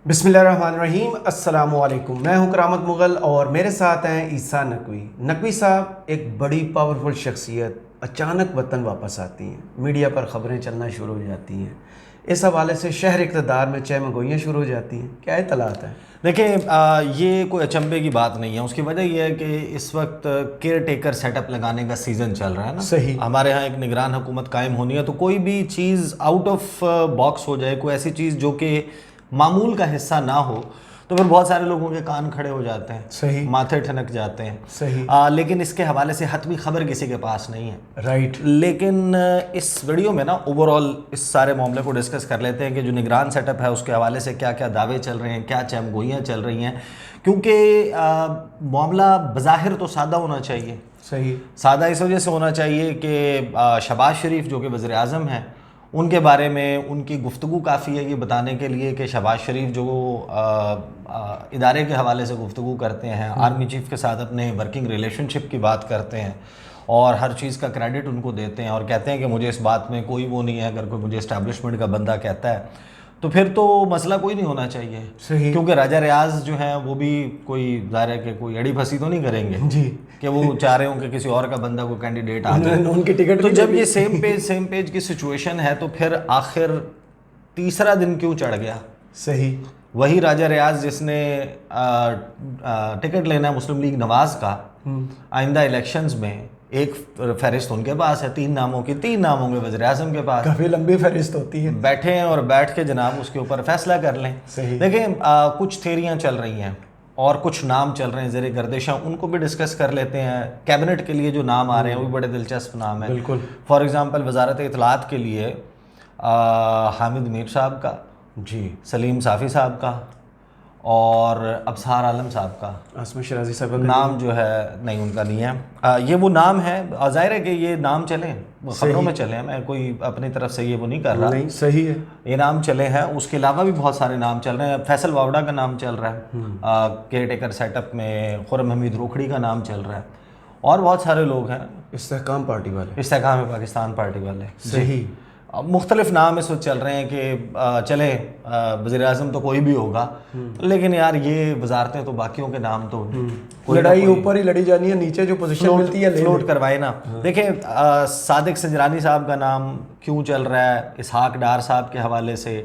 بسم اللہ الرحمن الرحیم، السلام علیکم۔ میں ہوں کرامت مغل اور میرے ساتھ ہیں عیسیٰ نقوی۔ نقوی صاحب ایک بڑی پاورفل شخصیت اچانک وطن واپس آتی ہیں، میڈیا پر خبریں چلنا شروع ہو جاتی ہیں، اس حوالے سے شہر اقتدار میں چہمگوئیاں شروع ہو جاتی ہیں۔ کیا اطلاعات ہیں؟ دیکھیں یہ کوئی اچنبے کی بات نہیں ہے، اس کی وجہ یہ ہے کہ اس وقت کیئر ٹیکر سیٹ اپ لگانے کا سیزن چل رہا ہے نا۔ صحیح۔ ہمارے ہاں ایک نگران حکومت قائم ہونی ہے، تو کوئی بھی چیز آؤٹ آف باکس ہو جائے، کوئی ایسی چیز جو کہ معمول کا حصہ نہ ہو، تو پھر بہت سارے لوگوں کے کان کھڑے ہو جاتے ہیں، صحیح، ماتھے ٹھنک جاتے ہیں۔ صحیح، لیکن اس کے حوالے سے حتمی خبر کسی کے پاس نہیں ہے۔ رائٹ۔ لیکن اس ویڈیو میں نا اوور آل اس سارے معاملے کو ڈسکس کر لیتے ہیں کہ جو نگران سیٹ اپ ہے اس کے حوالے سے کیا کیا دعوے چل رہے ہیں، کیا چہم گوئیاں چل رہی ہیں، کیونکہ معاملہ بظاہر تو سادہ ہونا چاہیے۔ صحیح۔ سادہ اس وجہ سے ہونا چاہیے کہ شہباز شریف جو کہ وزیر اعظم ہیں، ان کے بارے میں ان کی گفتگو کافی ہے یہ بتانے کے لیے کہ شہباز شریف جو ادارے کے حوالے سے گفتگو کرتے ہیں، آرمی چیف کے ساتھ اپنے ورکنگ ریلیشن شپ کی بات کرتے ہیں اور ہر چیز کا کریڈٹ ان کو دیتے ہیں اور کہتے ہیں کہ مجھے اس بات میں کوئی وہ نہیں ہے، اگر کوئی مجھے اسٹیبلشمنٹ کا بندہ کہتا ہے تو پھر تو مسئلہ کوئی نہیں ہونا چاہیے۔ صحیح۔ کیونکہ راجہ ریاض جو ہیں وہ بھی کوئی ظاہر ہے کہ کوئی اڑی پھنسی تو نہیں کریں گے جی، کہ وہ چاہ رہے ہوں کہ کسی اور کا بندہ کوئی کینڈیڈیٹ آ جائے، ان کی ٹکٹ۔ تو جب یہ سیم پیج کی سچویشن ہے تو پھر آخر تیسرا دن کیوں چڑھ گیا؟ صحیح۔ وہی راجہ ریاض جس نے ٹکٹ لینا ہے مسلم لیگ نواز کا آئندہ الیکشنز میں، ایک فہرست ان کے پاس ہے 3 ناموں کی، 3 ناموں کے وزیر اعظم کے پاس، کافی لمبی فہرست ہوتی ہے۔ بیٹھے ہیں اور بیٹھ کے جناب اس کے اوپر فیصلہ کر لیں۔ صحیح۔ دیکھیں کچھ تھیریاں چل رہی ہیں اور کچھ نام چل رہے ہیں زیر گردش، ان کو بھی ڈسکس کر لیتے ہیں۔ کیبنٹ کے لیے جو نام آ رہے ہیں وہ بھی بڑے دلچسپ نام ہیں۔ بالکل۔ فار ایگزامپل وزارت اطلاعات کے لیے حامد میر صاحب کا، جی، سلیم صافی صاحب کا اور ابصار عالم صاحب کا عاصمہ شرازی صاحب کا نام جو ہے نہیں، ان کا نہیں ہے۔ یہ وہ نام ہے، ظاہر ہے کہ یہ نام چلیں، خبروں میں چلیں، میں کوئی اپنی طرف سے یہ وہ نہیں کر رہا، نہیں، صحیح ہے، یہ نام چلے ہیں۔ اس کے علاوہ بھی بہت سارے نام چل رہے ہیں۔ فیصل واوڈا کا نام چل رہا ہے کیئر ٹیکر سیٹ اپ میں، خرم حمید روکھڑی کا نام چل رہا ہے اور بہت سارے لوگ ہیں، استحکام پارٹی والے، استحکام پاکستان پارٹی والے۔ صحیح۔ مختلف نام اس وقت چل رہے ہیں کہ چلیں وزیر اعظم تو کوئی بھی ہوگا، لیکن یار یہ وزارتیں تو باقیوں کے نام تو لڑائی اوپر ہی لڑی جانی ہے، نیچے جو پوزیشن ملتی ہے فلوٹ کروائے نا۔ دیکھیں صادق سنجرانی صاحب کا نام کیوں چل رہا ہے، اسحاق ڈار صاحب کے حوالے سے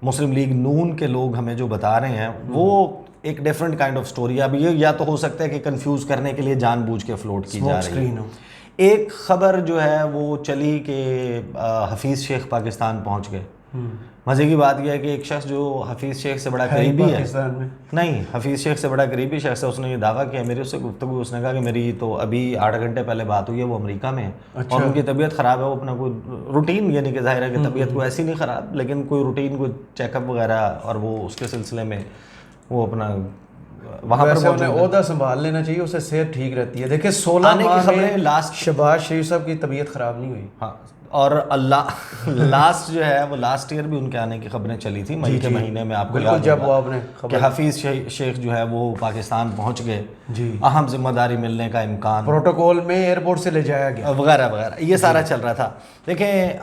مسلم لیگ نون کے لوگ ہمیں جو بتا رہے ہیں وہ ایک ڈیفرنٹ کائنڈ آف سٹوری۔ اب یہ یا تو ہو سکتا ہے کہ کنفیوز کرنے کے لیے جان بوجھ کے فلوٹ کی جا رہی ہے۔ ایک خبر جو ہے وہ چلی کہ حفیظ شیخ پاکستان پہنچ گئے۔ مزے کی بات یہ ہے کہ ایک شخص جو حفیظ شیخ سے بڑا قریبی ہے، نہیں حفیظ شیخ سے بڑا قریبی شخص ہے، اس نے یہ دعویٰ کیا، میری اس سے گفتگو، اس نے کہا کہ میری تو ابھی 8 گھنٹے پہلے بات ہوئی ہے، وہ امریکہ میں ہے اور ان کی طبیعت خراب ہے، وہ اپنا کوئی روٹین، یعنی کہ ظاہر ہے کہ طبیعت کوئی ایسی نہیں خراب لیکن کوئی روٹین، کوئی چیک اپ وغیرہ، اور وہ اس کے سلسلے میں وہ اپنا وہاں پر انہیں عہدہ سنبھال لینا چاہیے، اس سے صحت ٹھیک رہتی ہے۔ دیکھیں 16 ماہ میں لاسٹ شہباز شریف صاحب کی طبیعت خراب نہیں ہوئی، ہاں، اور لاسٹ جو ہے وہ لاسٹ ایئر بھی ان کے آنے کی خبریں چلی تھی مئی کے مہینے میں، آپ کو یاد جب وہ آپ نے کہ حفیظ شیخ جو ہے وہ پاکستان پہنچ گئے، جی، اہم ذمہ داری ملنے کا امکان، پروٹوکول میں ایئرپورٹ سے لے جایا گیا وغیرہ وغیرہ، یہ سارا چل رہا تھا۔ دیکھیں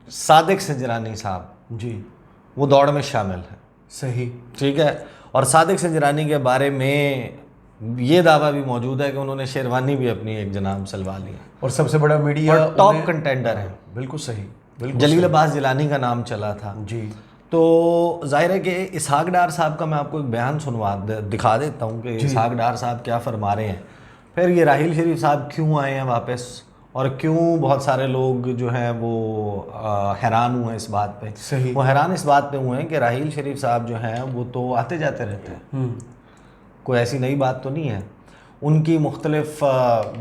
صادق سنجرانی صاحب جی، وہ دوڑ میں شامل ہیں، صحیح، ٹھیک ہے، اور صادق سنجرانی کے بارے میں یہ دعویٰ بھی موجود ہے کہ انہوں نے شیروانی بھی اپنی ایک جناب سلوا لی ہے اور سب سے بڑا میڈیا اور ٹاپ کنٹینڈر ہے۔ بالکل صحیح، بالکل جلیل عباس جیلانی کا نام چلا تھا۔ جی، تو ظاہر ہے کہ اسحاق ڈار صاحب کا میں آپ کو ایک بیان دکھا دیتا ہوں کہ اسحاق ڈار صاحب کیا فرما رہے ہیں، پھر یہ راحیل شریف صاحب کیوں آئے ہیں واپس اور کیوں بہت سارے لوگ جو ہیں وہ حیران ہوئے ہیں اس بات پہ۔ صحیح، وہ حیران اس بات پہ ہوئے ہیں کہ راحیل شریف صاحب جو ہیں وہ تو آتے جاتے رہتے ہیں، کوئی ایسی نئی بات تو نہیں ہے۔ ان کی مختلف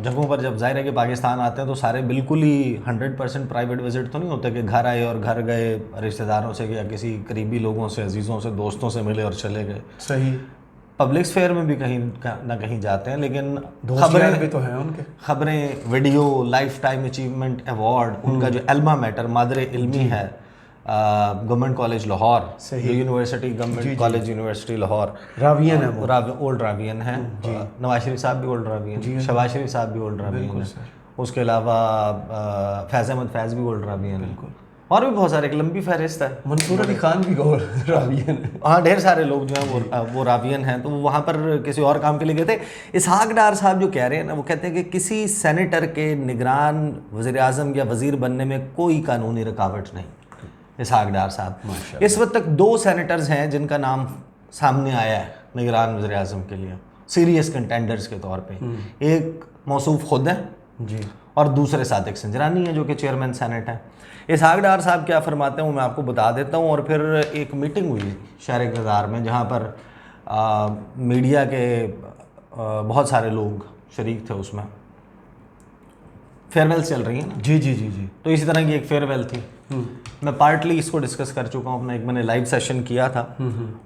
جگہوں پر جب ظاہر ہے کہ پاکستان آتے ہیں تو سارے بالکل ہی 100% پرائیویٹ وزٹ تو نہیں ہوتے کہ گھر آئے اور گھر گئے رشتہ داروں سے یا کسی قریبی لوگوں سے، عزیزوں سے، دوستوں سے ملے اور چلے گئے۔ صحیح، پبلک اسفیئر میں بھی کہیں نہ کہیں جاتے ہیں، لیکن خبریں بھی تو ہیں ان کے، خبریں، video, lifetime achievement award, ان کا جو الما میٹر مادر علمی ہے government college Lahore, university government college university Lahore, راوین ہے وہ، اولڈ راوین ہیں، نواز شریف صاحب بھی اولڈ راوین، شہباز شریف صاحب بھی اولڈ راوین ہیں، اس کے علاوہ فیض احمد فیض بھی اولڈ راوین ہیں، اور بھی بہت سارے، ایک لمبی فہرست ہے. منصور علی خان بھی راوین ہے. ہاں ڈھیر سارے لوگ جو ہیں وہ راوین ہیں. تو وہ وہاں پر کسی اور کام کے لیے گئے تھے. اسحاق ڈار صاحب جو کہہ رہے ہیں نا، وہ کہتے ہیں کہ کسی سینیٹر کے نگران وزیر اعظم یا وزیر بننے میں کوئی قانونی رکاوٹ نہیں. اسحاق ڈار صاحب اس وقت تک 2 سینیٹرز ہیں جن کا نام سامنے آیا ہے نگران وزیر اعظم کے لیے سیریس کنٹینڈرز کے طور پہ. ایک موصوف خود ہیں جی، اور دوسرے صادق سنجرانی ہیں جو کہ چیئرمین سینٹ ہیں. اسحاق ڈار صاحب کیا فرماتے ہیں وہ میں آپ کو بتا دیتا ہوں. اور پھر ایک میٹنگ ہوئی شہر اقتدار میں جہاں پر میڈیا کے بہت سارے لوگ شریک تھے. اس میں فیئر ویل چل رہی ہیں نا. جی جی جی جی. تو اسی طرح کی ایک فیئر ویل تھی. میں پارٹلی اس کو ڈسکس کر چکا ہوں اپنا. ایک میں نے لائیو سیشن کیا تھا،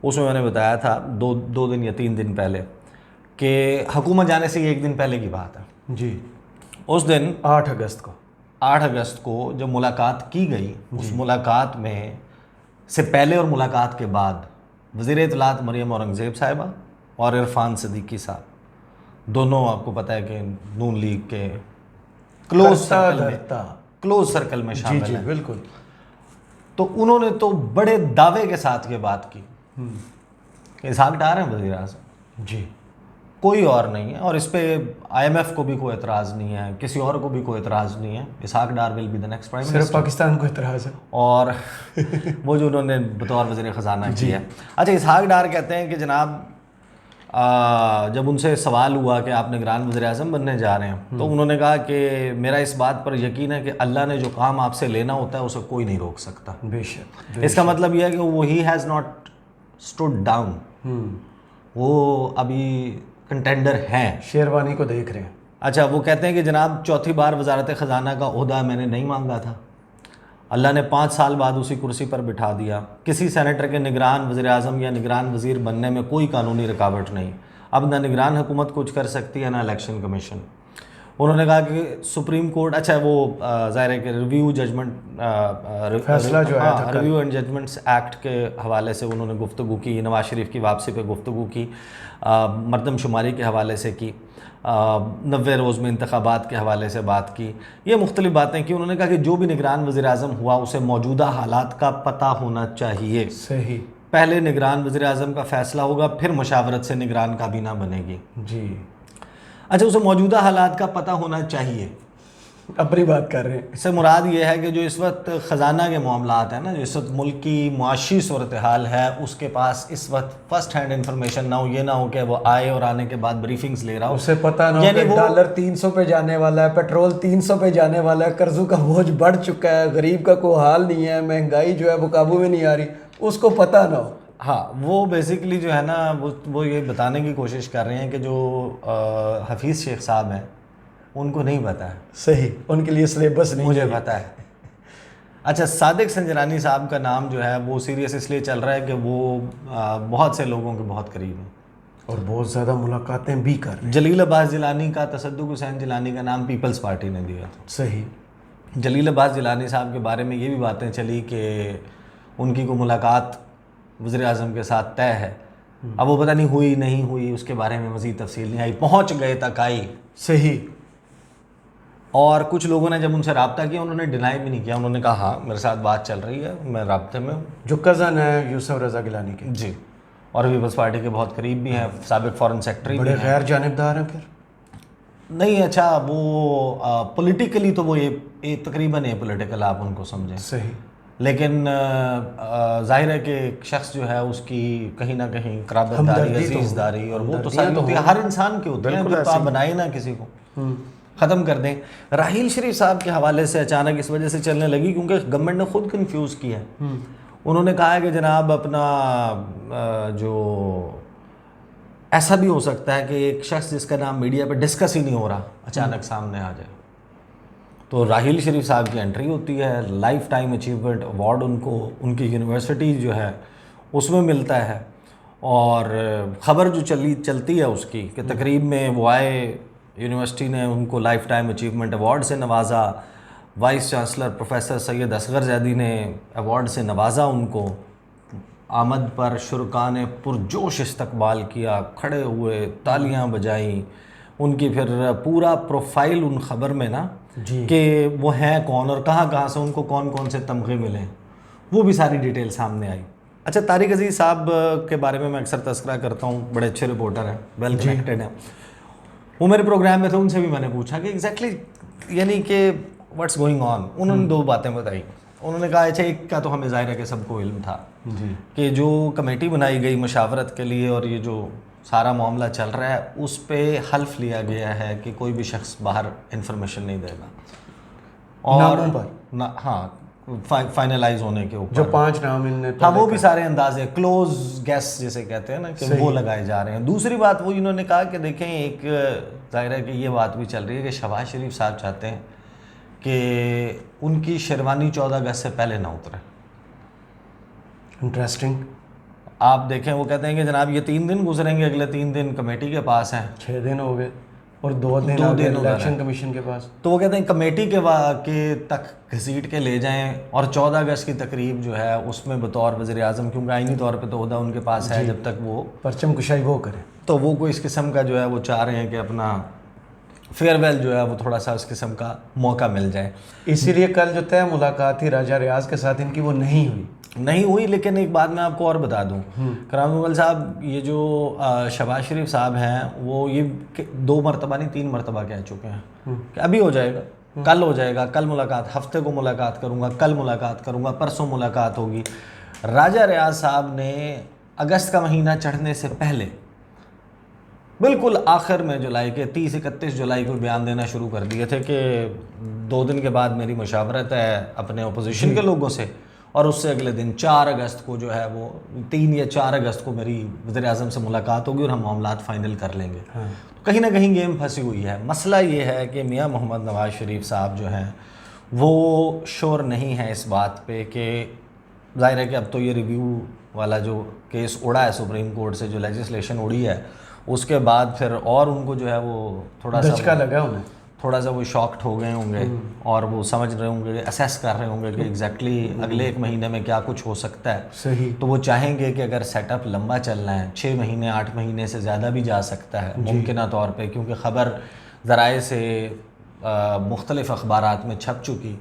اس میں نے بتایا تھا 2 دن یا 3 دن پہلے کہ حکومت جانے سے 1 دن پہلے کی بات ہے. جی، اس دن 8 اگست کو جب ملاقات کی گئی، اس ملاقات میں سے پہلے اور ملاقات کے بعد وزیر اطلاعات مریم اورنگزیب صاحبہ اور عرفان صدیقی صاحب دونوں، آپ کو پتہ ہے کہ نون لیگ کے کلوز سرکل میں شامل ہیں. بالکل. تو انہوں نے تو بڑے دعوے کے ساتھ یہ بات کی کہ اسحاق ڈار ہیں وزیر اعظم. جی، کوئی اور نہیں ہے. اور اس پہ IMF کو بھی کوئی اعتراض نہیں ہے، کسی اور کو بھی کوئی اعتراض نہیں ہے. Ishaq Dar will be the next prime minister. صرف پاکستان کو اعتراض ہے. اور وہ جو انہوں نے بطور وزیر خزانہ کیا ہے. اچھا، اسحاق ڈار کہتے ہیں کہ جناب جب ان سے سوال ہوا کہ آپ نگران وزیر اعظم بننے جا رہے ہیں تو انہوں نے کہا کہ میرا اس بات پر یقین ہے کہ اللہ نے جو کام آپ سے لینا ہوتا ہے اسے کوئی نہیں روک سکتا. بے شک. اس کا مطلب یہ ہے کہ وہ he has not stood down. وہ ابھی کنٹینڈر ہیں. شیروانی کو دیکھ رہے ہیں. اچھا، وہ کہتے ہیں کہ جناب چوتھی بار وزارت خزانہ کا عہدہ میں نے نہیں مانگا تھا، اللہ نے 5 سال بعد اسی کرسی پر بٹھا دیا. کسی سینیٹر کے نگران وزیر اعظم یا نگران وزیر بننے میں کوئی قانونی رکاوٹ نہیں. اب نہ نگران حکومت کچھ کر سکتی ہے نہ الیکشن کمیشن. انہوں نے کہا کہ سپریم کورٹ، اچھا وہ ظاہر ہے کہ ریویو ججمنٹ فیصلہ جو ہے ریویو اینڈ ججمنٹس ایکٹ کے حوالے سے انہوں نے گفتگو کی. نواز شریف کی واپسی پہ گفتگو کی، مردم شماری کے حوالے سے کی، 90 روز میں انتخابات کے حوالے سے بات کی. یہ مختلف باتیں کی. انہوں نے کہا کہ جو بھی نگران وزیر اعظم ہوا اسے موجودہ حالات کا پتہ ہونا چاہیے. صحیح. پہلے نگران وزیر اعظم کا فیصلہ ہوگا، پھر مشاورت سے نگران کابینہ بنے گی. جی. اچھا، اسے موجودہ حالات کا پتہ ہونا چاہیے. اپنی بات کر رہے ہیں. اس سے مراد یہ ہے کہ جو اس وقت خزانہ کے معاملات ہیں نا، جو اس وقت ملک کی معاشی صورتحال ہے، اس کے پاس اس وقت فرسٹ ہینڈ انفارمیشن نہ ہو. یہ نہ ہو کہ وہ آئے اور آنے کے بعد بریفنگز لے رہا ہو. اسے پتہ نہ ہو کہ ڈالر 300 پہ جانے والا ہے، پیٹرول 300 پہ جانے والا ہے، قرضوں کا بوجھ بڑھ چکا ہے، غریب کا کوئی حال نہیں ہے، مہنگائی جو ہے وہ قابو میں نہیں آ رہی، اس کو پتہ نہ ہو. ہاں، وہ بیسیکلی جو ہے نا وہ یہ بتانے کی کوشش کر رہے ہیں کہ جو حفیظ شیخ صاحب ہیں ان کو نہیں پتہ ہے. صحیح، ان کے لیے سلیبس نہیں. مجھے پتہ ہے. اچھا، صادق سنجرانی صاحب کا نام جو ہے وہ سیریس اس لیے چل رہا ہے کہ وہ بہت سے لوگوں کے بہت قریب ہیں اور بہت زیادہ ملاقاتیں بھی کر رہے ہیں. جلیل عباس جیلانی کا، تصدق حسین جیلانی کا نام پیپلز پارٹی نے دیا تھا. صحیح. جلیل عباس جیلانی صاحب کے بارے میں یہ بھی باتیں چلی کہ ان کی کوئی ملاقات وزیر اعظم کے ساتھ طے ہے. اب وہ پتہ نہیں ہوئی نہیں ہوئی، اس کے بارے میں مزید تفصیل نہیں آئی. پہنچ گئے تک آئی. صحیح. اور کچھ لوگوں نے جب ان سے رابطہ کیا انہوں نے ڈینائی بھی نہیں کیا. انہوں نے کہا ہاں میرے ساتھ بات چل رہی ہے، میں رابطے میں ہوں. جو کزن ہے یوسف رضا گیلانی کے. جی. اور پیپلز پارٹی کے بہت قریب بھی ہیں، سابق فارن سیکرٹری بھی بڑے ہیں. غیر جانبدار ہیں پھر نہیں. اچھا، وہ پولیٹیکلی تو وہ یہ تقریباً پولیٹیکل آپ ان کو سمجھیں. صحیح. لیکن ظاہر ہے کہ ایک شخص جو ہے اس کی کہیں نہ کہیں قرابت داری، عزیز داری، اور وہ تو ساری ہوتی ہے، ہر انسان کی ہوتی ہے. تو آپ بنائے نہ کسی کو ختم کر دیں. راحیل شریف صاحب کے حوالے سے اچانک اس وجہ سے چلنے لگی کیونکہ گورنمنٹ نے خود کنفیوز کیا ہے. انہوں نے کہا ہے کہ جناب اپنا جو ایسا بھی ہو سکتا ہے کہ ایک شخص جس کا نام میڈیا پہ ڈسکس ہی نہیں ہو رہا اچانک سامنے آ جائے. تو راحیل شریف صاحب کی انٹری ہوتی ہے، لائف ٹائم اچیومنٹ ایوارڈ ان کو ان کی یونیورسٹی جو ہے اس میں ملتا ہے. اور خبر جو چلتی ہے اس کی کہ تقریب میں وہ آئے، یونیورسٹی نے ان کو لائف ٹائم اچیومنٹ ایوارڈ سے نوازا، وائس چانسلر پروفیسر سید اصغر زیدی نے ایوارڈ سے نوازا ان کو. آمد پر شرکاء نے پرجوش استقبال کیا، کھڑے ہوئے، تالیاں بجائیں ان کی. پھر پورا پروفائل ان خبر میں نا جی کہ وہ ہیں کون اور کہاں کہاں سے ان کو کون کون سے تمغے ملے ہیں، وہ بھی ساری ڈیٹیل سامنے آئی. اچھا، طارق عزیز صاحب کے بارے میں اکثر تذکرہ کرتا ہوں، بڑے اچھے رپورٹر ہیں، ویل کنیکٹڈ ہیں. وہ میرے پروگرام میں تھے، ان سے بھی میں نے پوچھا کہ ایگزیکٹلی یعنی کہ واٹس گوئنگ آن. انہوں نے 2 باتیں بتائی. انہوں نے کہا اچھا، ایک کا تو ہمیں ظاہر ہے کہ سب کو علم تھا کہ جو کمیٹی بنائی گئی مشاورت کے لیے اور یہ جو سارا معاملہ چل رہا ہے اس پہ حلف لیا گیا ہے کہ کوئی بھی شخص باہر انفارمیشن نہیں دے گا، اور ہاں فائنلائز ہونے کے اوپر جو 5 نام ان نے ہاں وہ بھی سارے اندازے کلوز گیس جسے کہتے ہیں نا کہ وہ لگائے جا رہے ہیں. دوسری بات وہ انہوں نے کہا کہ دیکھیں ایک ظاہر ہے کہ یہ بات بھی چل رہی ہے کہ شہباز شریف صاحب چاہتے ہیں کہ ان کی شیروانی 14 اگست سے پہلے نہ اترے. انٹرسٹنگ. آپ دیکھیں وہ کہتے ہیں کہ جناب یہ 3 دن گزریں گے، اگلے 3 دن کمیٹی کے پاس ہیں، 6 دن ہو گئے اور 2 دن الیکشن کمیشن کے پاس. تو وہ کہتے ہیں کمیٹی کے تک گھسیٹ کے لے جائیں اور 14 اگست کی تقریب جو ہے اس میں بطور وزیر اعظم، کیونکہ آئینی طور پہ تو عہدہ ان کے پاس ہے جب تک وہ پرچم کشائی وہ کریں، تو وہ کوئی اس قسم کا جو ہے وہ چاہ رہے ہیں کہ اپنا فیئر ویل جو ہے وہ تھوڑا سا اس قسم کا موقع مل جائے. اسی لیے کل جو طے ملاقات تھی راجہ ریاض کے ساتھ ان کی وہ نہیں ہوئی. لیکن ایک بات میں آپ کو اور بتا دوں، کرامت مغل صاحب، یہ جو شہباز شریف صاحب ہیں وہ یہ 2 مرتبہ نہیں 3 مرتبہ کہہ چکے ہیں کہ ابھی ہو جائے گا، کل ہو جائے گا، کل ملاقات، ہفتے کو ملاقات کروں گا، کل ملاقات کروں گا، پرسوں ملاقات ہوگی. راجہ ریاض صاحب نے اگست کا مہینہ چڑھنے سے پہلے بالکل آخر میں جولائی کے 30-31 جولائی کو بیان دینا شروع کر دیے تھے کہ 2 دن کے بعد میری مشاورت ہے اپنے اپوزیشن کے لوگوں سے، اور اس سے اگلے دن 4 اگست کو جو ہے وہ 3 یا 4 اگست کو میری وزیر اعظم سے ملاقات ہوگی اور ہم معاملات فائنل کر لیں گے. کہیں نہ کہیں گیم پھنسی ہوئی ہے. مسئلہ یہ ہے کہ میاں محمد نواز شریف صاحب جو ہیں وہ شور نہیں ہے اس بات پہ کہ ظاہر ہے کہ اب تو یہ ریویو والا جو کیس اڑا ہے سپریم کورٹ سے، جو لیجسلیشن اڑی ہے، اس کے بعد پھر اور ان کو جو ہے وہ تھوڑا دھچکا لگا انہیں، تھوڑا سا وہ شاکڈ ہو گئے ہوں گے اور وہ سمجھ رہے ہوں گے، اسیس کر رہے ہوں گے کہ ایگزیکٹلی اگلے 1 مہینے میں کیا کچھ ہو سکتا ہے. صحیح. تو وہ چاہیں گے کہ اگر سیٹ اپ لمبا چلنا ہے، 6 مہینے 8 مہینے سے زیادہ بھی جا سکتا ہے ممکنہ طور پہ، کیونکہ خبر ذرائع سے مختلف اخبارات میں چھپ چکی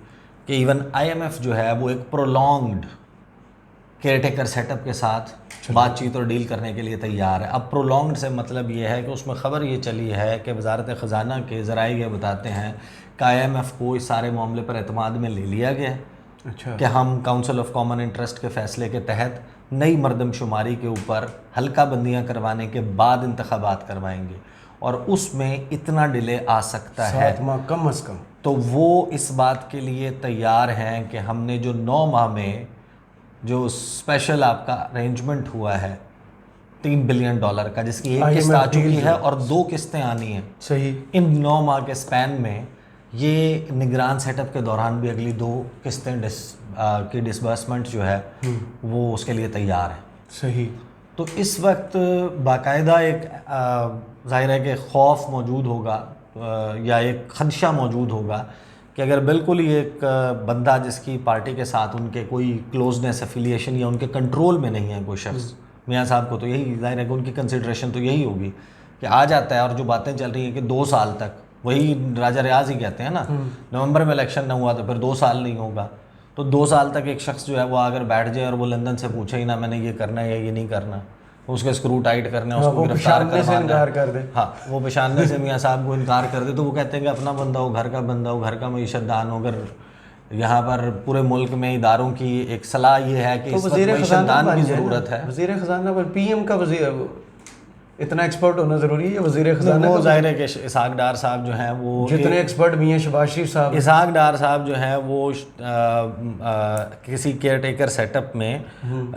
کہ ایون IMF جو ہے وہ ایک prolonged caretaker set up کے ساتھ بات چیت اور ڈیل کرنے کے لیے تیار ہے. اب پرولونگڈ سے مطلب یہ ہے کہ اس میں خبر یہ چلی ہے کہ وزارت خزانہ کے ذرائع یہ بتاتے ہیں کہ IMF کو اس سارے معاملے پر اعتماد میں لے لیا گیا ہے. اچھا. کہ ہم کاؤنسل آف کامن انٹرسٹ کے فیصلے کے تحت نئی مردم شماری کے اوپر حلقہ بندیاں کروانے کے بعد انتخابات کروائیں گے، اور اس میں اتنا ڈیلے آ سکتا ہے 7 ماہ کم از کم. تو وہ اس بات کے لیے تیار ہیں کہ ہم نے جو 9 ماہ میں جو اسپیشل آپ کا ارینجمنٹ ہوا ہے $3 بلین کا، جس کی 1 قسط آ چکی ہے اور 2 قسطیں آنی ہیں. صحیح. ان 9 ماہ کے سپین میں یہ نگران سیٹ اپ کے دوران بھی اگلی 2 قسطیں کی ڈسبرسمنٹ جو ہے وہ اس کے لیے تیار ہے. صحیح. تو اس وقت باقاعدہ ایک ظاہر ہے کہ خوف موجود ہوگا یا ایک خدشہ موجود ہوگا کہ اگر بالکل ہی ایک بندہ جس کی پارٹی کے ساتھ ان کے کوئی کلوزنس افیلیشن یا ان کے کنٹرول میں نہیں ہے کوئی شخص، میاں صاحب کو تو یہی ظاہر ہے کہ ان کی کنسیڈریشن تو یہی ہوگی کہ آ جاتا ہے، اور جو باتیں چل رہی ہیں کہ 2 سال تک، وہی راجہ ریاض ہی کہتے ہیں نا، نومبر میں الیکشن نہ ہوا تو پھر 2 سال نہیں ہوگا. تو 2 سال تک ایک شخص جو ہے وہ اگر بیٹھ جائے اور وہ لندن سے پوچھے ہی نہ میں نے یہ کرنا ہے یا یہ نہیں کرنا، اس کے اسکرو ٹائٹ کرنے، اس کو گرفتار کروانا، ہاں وہ پہچاننے سے میاں صاحب کو انکار کر دے تو وہ کہتے ہیں کہ اپنا بندہ ہو، گھر کا بندہ ہو، گھر کا معیشت دان ہو. اگر یہاں پر پورے ملک میں اداروں کی ایک صلاح یہ ہے کہ اس وقت معیشت دان کی ضرورت ہے. وزیر خزانہ پر PM کا وزیر اتنا ایکسپرٹ ہونا ضروری ہے یا وزیر خزانہ؟ وہ ظاہر ہے کہ اسحاق ڈار صاحب جو ہیں وہ جتنے ایکسپرٹ بھی ہیں، شہباز شریف صاحب، اسحاق ڈار صاحب جو ہیں وہ کسی کیئر ٹیکر سیٹ اپ میں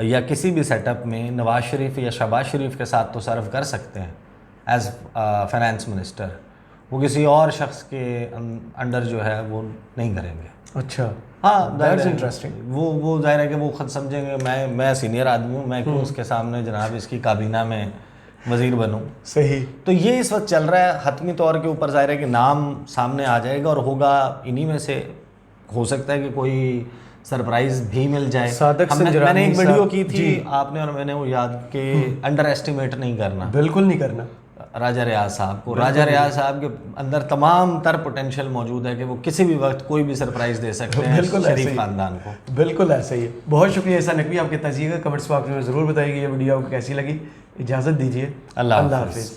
یا کسی بھی سیٹ اپ میں نواز شریف یا شہباز شریف کے ساتھ تو سرو کر سکتے ہیں ایز فائنانس منسٹر، وہ کسی اور شخص کے انڈر جو ہے وہ نہیں کریں گے. اچھا. ہاں دیٹس انٹرسٹنگ. وہ ظاہر ہے کہ وہ خود سمجھیں گے میں سینئر آدمی ہوں، میں کیوں اس کے سامنے جناب اس کی کابینہ میں وزیر بنوں. صحیح. تو یہ اس وقت چل رہا ہے. حتمی طور کے اوپر ظاہر ہے کہ نام سامنے آ جائے گا اور ہوگا انہی میں سے، ہو سکتا ہے کہ کوئی سرپرائز بھی مل جائے. میں نے ایک ویڈیو کی تھی آپ نے اور میں نے وہ یاد کہ انڈر ایسٹیمیٹ نہیں کرنا، بالکل نہیں کرنا. راجہ ریاض صاحب کو. راجہ ریاض صاحب کے اندر تمام تر پوٹینشیل موجود ہے کہ وہ کسی بھی وقت کوئی بھی سرپرائز دے سکتے ہیں شریف خاندان کو. بالکل ایسا ہی ہے. بہت شکریہ احسان نقوی, آپ کے تجزیے کا کمنٹس باکس میں ضرور بتائیے کہ یہ ویڈیو آپ کو کیسی لگی. اجازت دیجیے, اللہ حافظ.